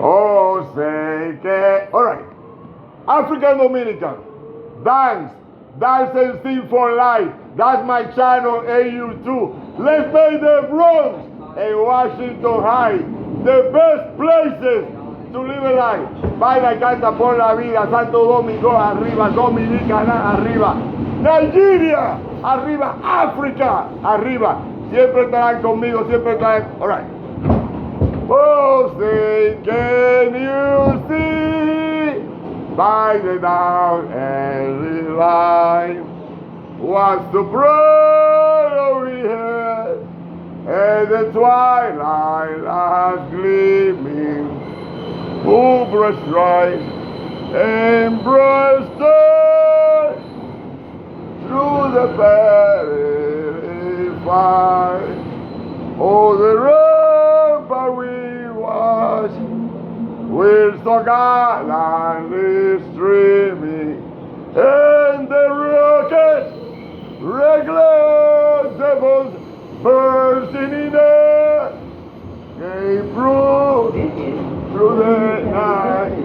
Oh, say que. All right. African Dominican. Dance. Dance and sing for life. That's my channel, AU2. Let's play the Bronx and Washington High. The best places to live a life. Baila, canta por la vida. Santo Domingo arriba. Dominicana arriba. Nigeria arriba. África arriba. Siempre estarán conmigo. Siempre estarán. All right. Oh, say, can you see by the dawn early light what's the pride we had, and the twilight lies gleaming, who brushed right and brushed us through the fairy fire. Oh, the river we watch will so gallantly streaming, and the rocket regular devils bursting in air came through the night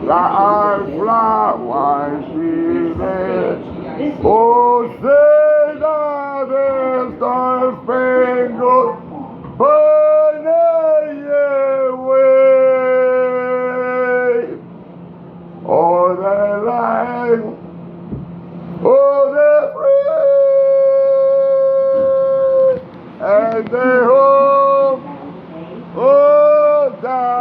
like our flowers we there. Oh, say that the star-spangled banner wave, oh, the land, oh, the free, and the home, oh, the